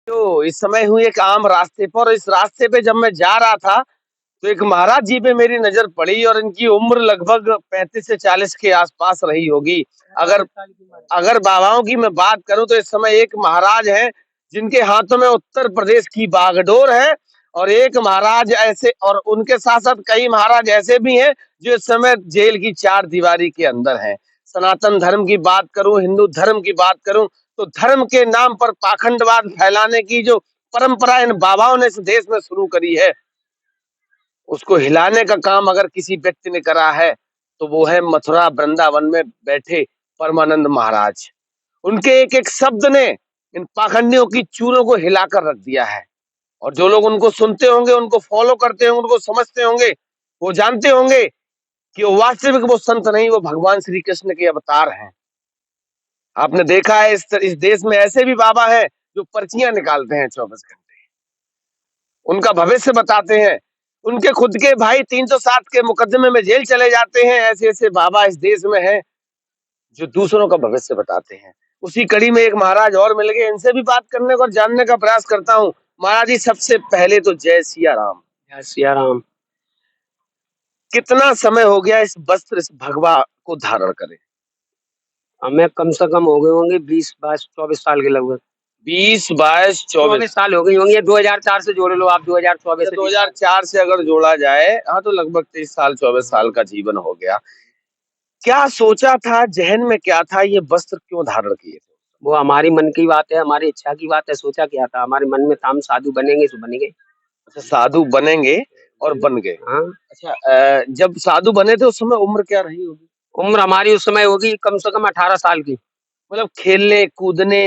तो इस समय हुई एक आम रास्ते पर, इस रास्ते पे जब मैं जा रहा था, तो एक महाराज जी पे मेरी नज़र पड़ी और इनकी उम्र लगभग 35 से 40 के आसपास रही होगी। अगर अगर बाबाओं की मैं बात करूँ तो इस समय एक महाराज हैं, जिनके हाथों में उत्तर प्रदेश की बागडोर है और एक महाराज ऐसे और उनके साथ-साथ कई महाराज ऐसे भी हैं, जो इस समय जेल की चार दीवारी के अंदर हैं। सनातन धर्म की बात करूँ, हिंदू धर्म की बात करूँ, तो धर्म के नाम पर पाखंडवाद फैलाने की जो परंपरा इन बाबाओं ने इस देश में शुरू करी है, उसको हिलाने का काम अगर किसी व्यक्ति ने करा है, तो वो है मथुरा वृंदावन में बैठे परमानंद महाराज। उनके एक-एक शब्द ने इन पाखंडियों की चूरों को हिलाकर रख दिया है और जो लोग उनको सुनते होंगे, उनको फॉलो करते होंगे, उनको समझते होंगे, वो जानते होंगे कि वो वास्तविक वो संत नहीं, वो भगवान श्री कृष्ण के अवतार हैं। आपने देखा है इस देश में ऐसे भी बाबा हैं, जो पर्चियाँ निकालते हैं 24 घंटे। उनका भविष्य बताते हैं। उनके खुद के भाई 307 के मुकदमे में जेल चले जाते हैं। ऐसे-ऐसे बाबा इस देश में हैं, जो दूसरों का भविष्य बताते हैं। उसी कड़ी में एक महाराज और मिल गए, इनसे भी बात करने का और जानने का प्रयास करता हूँ। महाराज जी, सबसे पहले तो जय सिया राम। जय सिया राम। कितना समय हो गया इस वस्त्र, इस भगवा को धारण करे? हमें कम से कम हो गए होंगे 20-22-24 साल के लगभग। 20, 22, 24 24 साल हो गई होंगी। 2004 से जोड़ लो आप, 2024 से 2004 से अगर जोड़ा जाए, हाँ, तो लगभग 23 साल, 24 साल का जीवन हो गया। क्या सोचा था, ज़हन में क्या था, ये वस्त्र क्यों धारण किए थे? वो हमारी मन की बात है, हमारी इच्छा की बात है। सोचा क्या था, हमारे मन में था हम साधु बनेंगे सो बन गए। अच्छा, साधु बनेंगे और बन गए। हाँ, अच्छा, जब साधु बने थे उस समय उम्र क्या रही होगी? उम्र हमारी उस समय होगी कम से कम 18 साल की। मतलब खेलने, कूदने,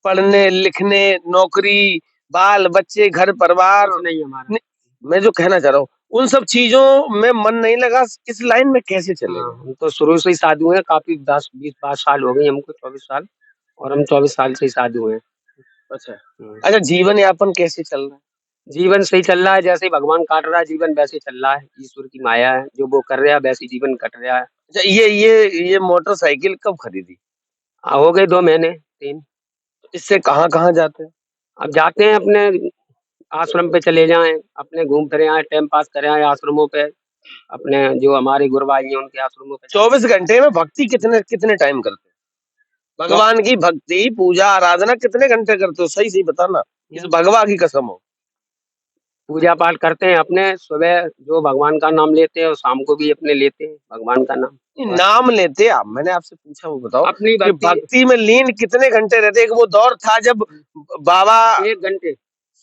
पढ़ने, लिखने, नौकरी, बाल-बच्चे, घर-परिवार कुछ नहीं हमारा। न मैं जो कहना चाह रहा हूँ, उन सब चीज़ों में मन नहीं लगा, इस लाइन में कैसे चले हाँ, गए? हम तो शुरू से ही साधु हैं। काफ़ी 10, 20, 22 साल हो गई हमको, 24 साल, और हम 24 साल से ही साधु हैं। अच्छा। हुँ। अच्छा, जीवन यापन कैसे चल रहा है? जीवन सही चल रहा है, जैसे भगवान काट रहा है जीवन वैसे चल रहा है। ईश्वर की माया है, जो वो कर रहा है वैसे ही जीवन कट रहा है। अच्छा, ये मोटरसाइकिल कब खरीदी? हो गए 2 महीने, 3। इससे कहाँ-कहाँ जाते हैं? अब जाते हैं अपने आश्रम पे चले जाएँ, अपने घूम फिर आएँ, टाइम पास कर आएँ आश्रमों पे, अपने जो हमारे गुरुभाई हैं उनके आश्रमों पे जाते 24 घंटे में भक्ति कितने कितने टाइम करते हैं? हैं। भगवान की भक्ति, पूजा, आराधना कितने घंटे करते हो? सही-सही बताना। इस भगवा की कसम हो। पूजा पाठ करते हैं अपने, सुबह जो भगवान का नाम लेते हैं और शाम को भी अपने लेते हैं भगवान का नाम। नहीं, बस नाम लेते आप, मैंने आपसे पूछा वो बताओ अपनी कि भक्ति भक्ति में लीन कितने घंटे रहते? एक वो दौर था जब बाबा 1 घंटे।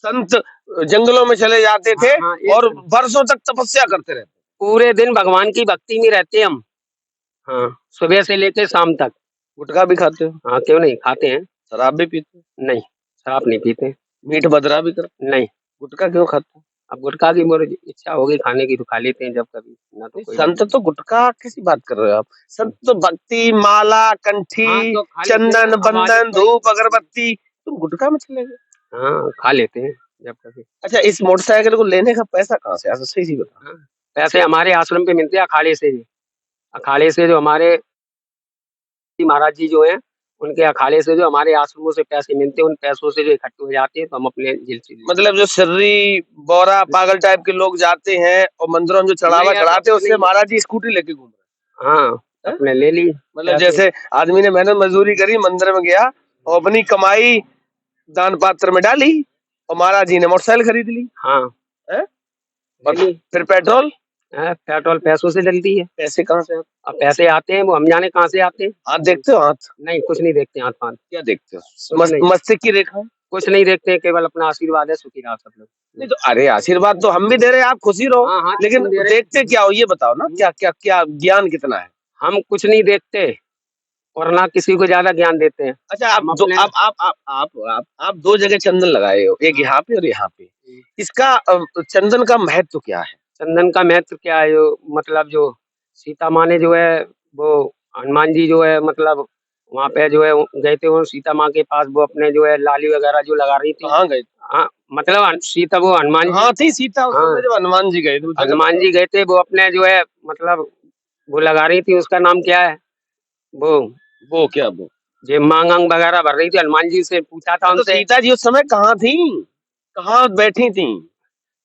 संत जंगलों में चले जाते हाँ, थे हाँ, 1 और घंटे। बरसों तक तपस्या करते रहते। पूरे दिन भगवान की भक्ति में रहते हम। हाँ, सुबह से लेके शाम तक। गुटखा भी खाते हो? हाँ, क्यों नहीं? खाते हैं। शराब भी पीते हो? नहीं, शराब नहीं पीते। मीठ बदरा भी करते नहीं, हो? गुटखा क्यों खाते हो? अब गुटखा की मोर इच्छा हो गई खाने की तो खा लेते हैं जब कभी, ना तो नहीं, कोई संत तो गुटखा कैसी बात कर रहे हो आप? संत तो भक्ति, माला, हाँ, कंठी, तो खा लेते हैं चंदन, अब आदत बंदन, पड़ी। धूप, अगरबत्ती, तुम गुटखा में चले गए? हाँ, खा लेते हैं जब कभी। अच्छा, इस मोटरसाइकिल को लेने का पैसा कहाँ से आया? सही-सही बताओ। हाँ, पैसे हमारे आश्रम पे मिलते हैं अखाड़े से ही। अखाड़े से जो हमारे महाराज जी जो हैं, उनके अखाड़े से जो हमारे आश्रमों से पैसे मिलते हैं, उन पैसों से जो इकट्ठे हो जाते हैं तो हम अपने जेल से मतलब जो सर्री, बौरा, पागल टाइप के लोग जाते हैं और मंदिरों में जो नहीं, चढ़ावा ऐसा चढ़ाते हैं, कुछ उससे नहीं है। महाराज जी स्कूटी लेके घूम रहे हाँ, हैं। हैं? अपने ले ली मतलब पैसे। जैसे आदमी ने मेहनत मजदूरी करी, मंदिर में गया और अपनी कमाई दान पात्र में डाली और महाराज जी ने मोटरसाइकिल खरीद ली। हाँ, हैं? ले और ली। फिर पेट्रोल, पेट्रोल पैसों से डलती है। पैसे कहाँ से आते? अब पैसे आते हैं, वो हम जाने कहाँ से आते हैं। हाथ देखते हो हाथ? नहीं, कुछ नहीं देखते हाथ-वाथ, क्या देखते हो? कुछ नहीं। मस्तक की रेखा? कुछ नहीं देखते हैं, केवल अपना आशीर्वाद है, सुखी रहो सब नहीं लोग। तो अरे आशीर्वाद तो हम भी दे रहे हैं, आप खुशी रहो। हाँ, हाँ, लेकिन क्यों दे रहे हैं? देखते क्या हो ये बताओ ना, हुँ, क्या ज्ञान कितना है? हम कुछ नहीं देखते और ना किसी को ज़्यादा ज्ञान देते हैं। अच्छा, आप हम दो अपने आप 2 जगह चंदन लगाए हो, एक हाँ, यहाँ पे और यहाँ पे। हुँ, इसका चंदन का महत्व क्या है? चंदन का महत्व क्या है जो मतलब जो सीता माँ ने जो है वो हनुमान जी जो है मतलब वहाँ पे जो है गए थे वो सीता माँ के पास वो अपने जो है लाली वगैरह जो लगा रही थी। कहाँ गए? हाँ, मतलब सीता वो हनुमान जी कहाँ थी सीता उस हाँ, समय जब हनुमान जी गए थे? वो जगह हनुमान बताओ। जी गए थे वो अपने जो है मतलब वो लगा रही थी उसका नाम क्या है? वो वो क्या वो? ये मांग वगैरह भर रही थी, हनुमान जी से पूछा था तो उनसे। सीता जी उस समय कहाँ थी, कहाँ बैठी थी?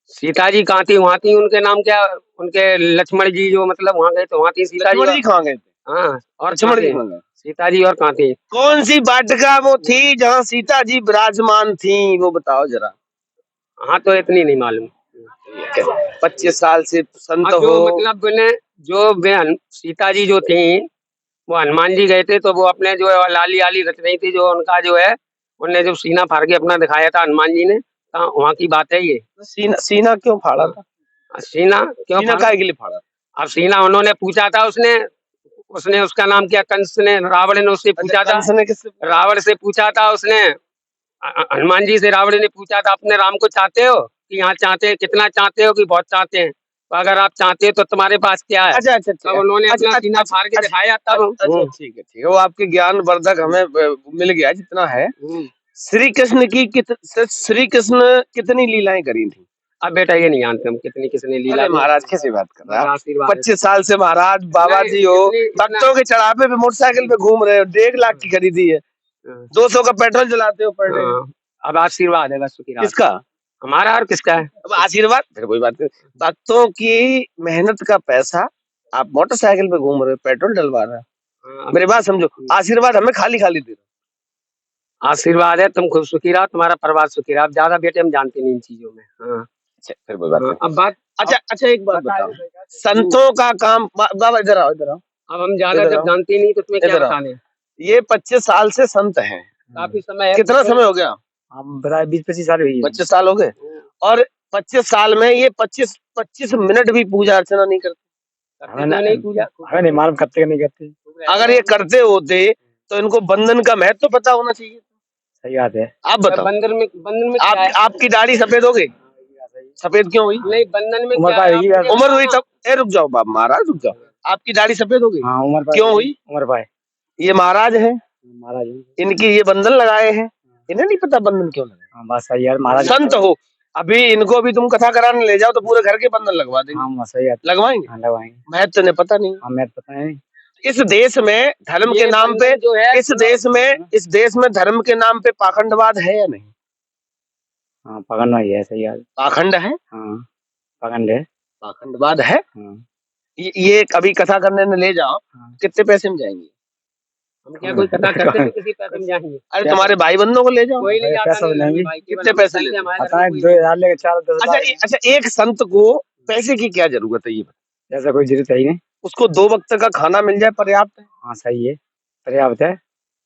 सीता जी कहाँ थी, वहां थी, उनके नाम क्या, उनके लक्ष्मण जी जो मतलब वहां गए तो वहां थी सीता जी। लक्ष्मण जी कहाँ गए थे? हाँ, और कहाँ लक्ष्मण जी थी कहाँ गए? सीता जी, और कहाँ थी? कौन सी वाटिका वो थी जहाँ सीता जी विराजमान थी, वो बताओ जरा। हाँ, तो इतनी नहीं मालूम। 25 साल से हाँ, संत जो हो। मतलब सीता जी जो थी, वो हनुमान जी गए थे तो वो अपने जो है लाली आली रच रही थी, जो उनका जो है, उनने जो सीना फाड़ के अपना दिखाया था हनुमान जी ने, कहाँ वहाँ की बात है ये। सीना सीना क्यों फाड़ा था? सीना क्यों सीना फाड़ा? काय के लिए फाड़ा? अब सीना उन्होंने पूछा था, उसने उसने उसका नाम क्या, कंस ने, रावण ने उससे अच्छा, पूछा था। कंस ने किससे पूछा? रावण से पूछा था उसने, हनुमान जी से रावण ने पूछा था, अपने राम को चाहते हो कि यहाँ चाहते हैं, कितना चाहते हो कि बहुत चाहते हैं, तो अगर आप चाहते हो तो तुम्हारे पास क्या है? अच्छा अच्छा तब अच्छा उन्होंने अच्छा अपना अच्छा सीना अच्छा फाड़ के अच्छा दिखाया तब। अच्छा, ठीक है वो आपके ज्ञान वर्धक हमें मिल गया जितना है। हम्म। श्री कृष्ण की श्री कृष्ण कितनी लीलाएं करी थी? अब बेटा ये नहीं जानते हम कितनी किसने लीला अरे की। महाराज कैसी बात कर रहे हैं हमारा आप? आशीर्वाद है। 25 साल से महाराज बाबा नहीं, जी हो, इतनी इतना। भक्तों के चढ़ावे पे मोटरसाइकिल पे घूम रहे हो, 1.5 लाख की खरीदी है, हाँ, 200 का पेट्रोल जलाते हो पर डे। हाँ, अब आशीर्वाद है, बस शुक्र है। किसका? हमारा और किसका है? अब आशीर्वाद फिर कोई बात नहीं। भक्तों की मेहनत का पैसा, आप मोटरसाइकिल पे घूम रहे हो, पेट्रोल डलवा रहे हो, हाँ, मेरी बात समझो। आशीर्वाद हमें खाली खाली दे रहे आशीर्वाद है, तुम खुद सुखी रहो, तुम्हारा परिवार सुखी रहो। अब ज्यादा बेटे हम जानते नहीं इन चीजों में। हाँ, हो। अच्छा फिर कोई बात हाँ, नहीं। अब बात। अच्छा अच्छा एक बात बता बताओ, दे। संतों का काम बाबा इधर आओ इधर आओ अब हम ज्यादा इधर जब आओ जानते ही नहीं तो तुम्हें क्या इधर आओ। बताने। ये 25 साल से संत हैं, काफी समय है, कितना समय हो गया? हम बताए 20-25 साल हुई है। 25 साल हो गए। और 25 साल में ये 25 मिनट भी पूजा अर्चना नहीं करते? करते क्यों नहीं पूजा? हमें नहीं मालूम करते कि नहीं करते। अगर ये करते होते तो इनको बंधन का महत्व तो पता होना चाहिए। सही बात है। आप बताओ, बंधन में क्या है? आपकी दाढ़ी सफेद हो गई? सफेद क्यों हुई? नहीं, बंधन में उम्र क्या पार है? होगी आप मुझे उम्र हुई बताओ तब। ए रुक जाओ बाप महाराज रुक जाओ, आपकी दाढ़ी सफेद हो गई? हाँ उम्र पार क्यों हुई? उम्र पाए ये महाराज है, महाराज। इनकी ये बंधन लगाए हैं, इन्हें नहीं पता बंधन क्यों लगाए? हाँ बस सही यार महाराज। संत हो, अभी इनको भी तुम कथा कराने ले जाओ तो पूरे घर के बंधन लगवा देंगे। हाँ सही बात। लगवाएंगे? हाँ लगवाएंगे। महत्व ने पता नहीं। हाँ मैं पता नहीं। इस देश में धर्म के ये नाम पे, बंधन जो है, इस देश में धर्म के नाम पे पाखंडवाद है या नहीं? हाँ पकड़ना ही है। सही यार। पाखंड है, हाँ पकड़ ले। पाखंडवाद है। हाँ ये कभी कथा करने में ले जाओ, हाँ। कितने पैसे में जाएंगे? हम क्या कोई कथा करते तो किसी पैसे में जाएंगे? अरे तुम्हारे भाई बंधुओं को ले जाओ, कोई नहीं जाता। पैसा नहीं नहीं। भाई, कितने पैसे लेते? पता है 2000 लेके 4-10 अच्छा अच्छा, एक संत को पैसे की क्या जरूरत है ये बताओ? ऐसा कोई जरूरत है ही नहीं। उसको 2 वक्त का खाना मिल जाए पर्याप्त है। हाँ सही है पर्याप्त है।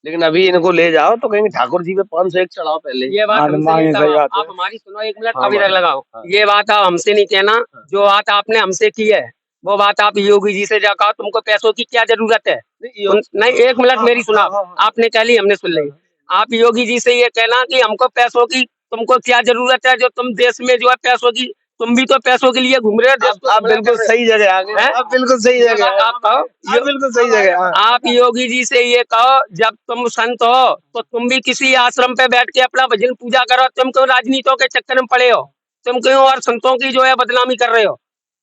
लेकिन अभी इनको ले जाओ तो कहेंगे ठाकुर जी पे 501 चढ़ाओ पहले। ये बात हाँ, हमसे मांगे नहीं सही कहना। बात है। आप हमारी सुनो एक मिनट, हाँ, अभी तक हाँ। लगाओ। हाँ। ये बात आप हमसे नहीं कहना, जो बात आपने हमसे की है वो बात आप योगी जी से जाकर, तुमको पैसों की क्या जरूरत है? नहीं, एक मिनट मेरी सुना। आपने कह ली, हमने सुन ली। आप योगी जी से ये कहना कि हमको पैसों की तुमको क्या जरूरत है, जो तुम देश में जो है पैसों की, तुम भी तो पैसों के लिए घूम रहे हो देश को। आप बिल्कुल सही जगह आ गए, आप बिल्कुल सही जगह आप आप कहो, बिल्कुल सही जगह। हाँ। आप योगी जी से ये कहो, जब तुम संत हो तो तुम भी किसी आश्रम पे बैठ के अपना भजन पूजा करो। तुम क्यों राजनीतियों के चक्कर में पड़े हो? तुम क्यों और संतों की जो है बदनामी कर रहे हो?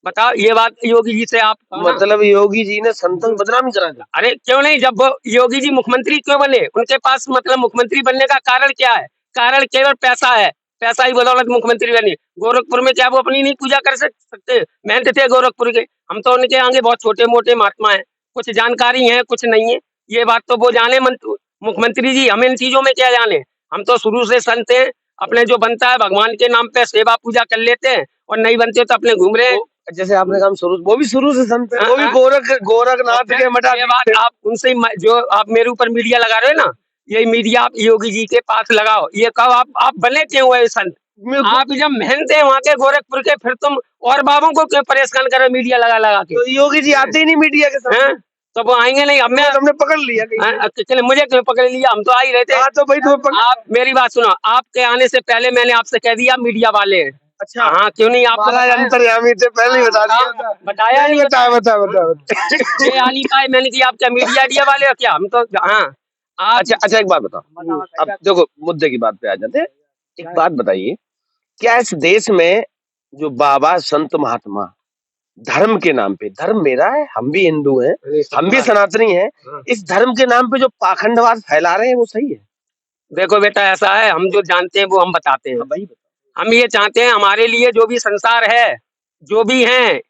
बताओ, ये बात योगी जी से आप कहो ना। मतलब योगी जी ने संतों की बदनामी करा दी? अरे क्यों नहीं, जब वो योगी जी मुख्यमंत्री क्यों बने? उनके पास मतलब मुख्यमंत्री बनने का कारण क्या है? कारण केवल पैसा है। पैसा ही बदौलत मुख्यमंत्री बने। गोरखपुर में क्या वो अपनी नहीं पूजा कर सकते? मेहनत थे गोरखपुर के, हम तो उनके आगे बहुत छोटे मोटे महात्मा हैं, कुछ जानकारी है कुछ नहीं है। ये बात तो वो जाने मुख्यमंत्री जी, हम इन चीजों में क्या जाने? हम तो शुरू से संत हैं, अपने जो बनता है भगवान के नाम पे सेवा पूजा कर लेते हैं, और नहीं बनते तो अपने घूम रहे हैं। जैसे आपने कहा शुरू, वो भी शुरू से संत है, वो भी हाँ। गोरखनाथ के मठा। ये बात आप उनसे जो आप मेरे ऊपर मीडिया लगा रहे हो ना, यही मीडिया आप योगी जी के पास लगाओ, ये कहो आप बने क्यों हुए संत? आप जब मेहनत है वहाँ के गोरखपुर के, फिर तुम और बाबों को क्यों परेशान करो मीडिया लगा लगा के? तो योगी जी आते ही नहीं मीडिया के साथ? हैं? तो वो आएंगे नहीं। अब मैं हमने पकड़ लिया कहीं। चले, मुझे क्यों पकड़ लिया? हम तो आ ही रहे थे। हाँ तो भाई तुम्हें आप मेरी बात सुनो, आपके आने से पहले मैंने आपसे कह दिया मीडिया वाले हैं। अच्छा हाँ क्यों नहीं? आपको महाराज अंतर्यामी थे, पहले ही बता दिया था। बताया नहीं? बता। ये आली पाए मैंने कि आप क्या मीडिया वाले हो क्या? हम तो हाँ। आप अच्छा अच्छा, एक बात बताओ, अब देखो मुद्दे की बात पे आ जाते हैं। एक बात बताइए, क्या इस देश में जो बाबा संत महात्मा धर्म के नाम पे, धर्म मेरा है, हम भी हिंदू हैं, हम भी हाँ। सनातनी हैं, इस धर्म के नाम पे जो पाखंडवाद फैला रहे हैं वो सही है? देखो बेटा ऐसा है, हम जो जानते हैं वो हम बताते हैं। भाई हम ये चाहते हैं हमारे लिए जो भी संसार है, जो भी हैं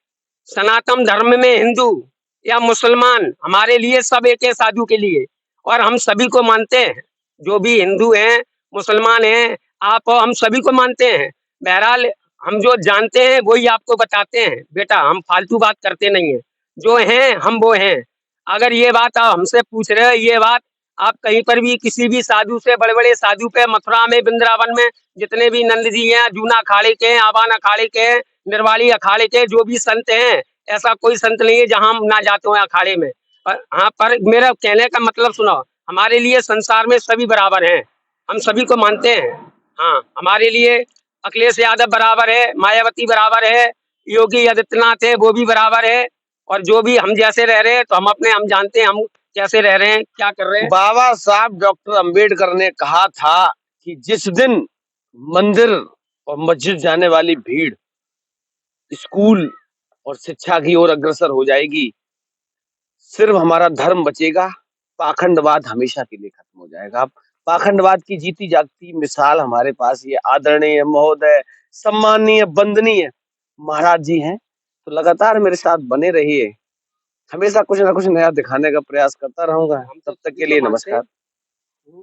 सनातन धर्म में हिंदू या मुसलमान, हमारे लिए सब एक है साधु के लिए, और हम सभी को मानते हैं। जो भी हिंदू हैं, मुसलमान हैं, आप हम सभी को मानते हैं। बहरहाल हम जो जानते हैं वही आपको बताते हैं बेटा, हम फालतू बात करते नहीं हैं। जो हैं हम वो हैं। अगर ये बात आप हमसे पूछ रहे हो, ये बात आप कहीं पर भी किसी भी साधु से, बड़े-बड़े साधु पे, मथुरा में, वृंदावन में जितने भी नंद जी हैं, जूना अखाड़े के हैं, आवान अखाड़े के हैं, निर्वाली अखाड़े के जो भी संत हैं, ऐसा कोई संत नहीं है जहां हम ना जाते हो अखाड़े में। पर हाँ, पर मेरा कहने का मतलब सुनो, हमारे लिए संसार में सभी बराबर हैं, हम सभी को मानते हैं। हाँ, हमारे लिए अखिलेश यादव बराबर है, मायावती बराबर है, योगी आदित्यनाथ है वो भी बराबर है, और जो भी हम जैसे रह रहे हैं तो हम जानते हैं हम कैसे रह रहे हैं, क्या कर रहे हैं। बाबा साहब डॉक्टर अंबेडकर ने कहा था कि जिस दिन मंदिर और मस्जिद जाने वाली भीड़ स्कूल और शिक्षा की ओर अग्रसर हो जाएगी, सिर्फ हमारा धर्म बचेगा, पाखंडवाद हमेशा के लिए खत्म हो जाएगा। अब पाखंडवाद की जीती जागती मिसाल हमारे पास ये आदरणीय महोदय, सम्माननीय, वंदनीय महाराज जी हैं। तो लगातार मेरे साथ बने रहिए, हमेशा कुछ ना कुछ नया दिखाने का प्रयास करता रहूंगा। हम तो तब तक सभी के को लिए मानते हैं। नमस्कार।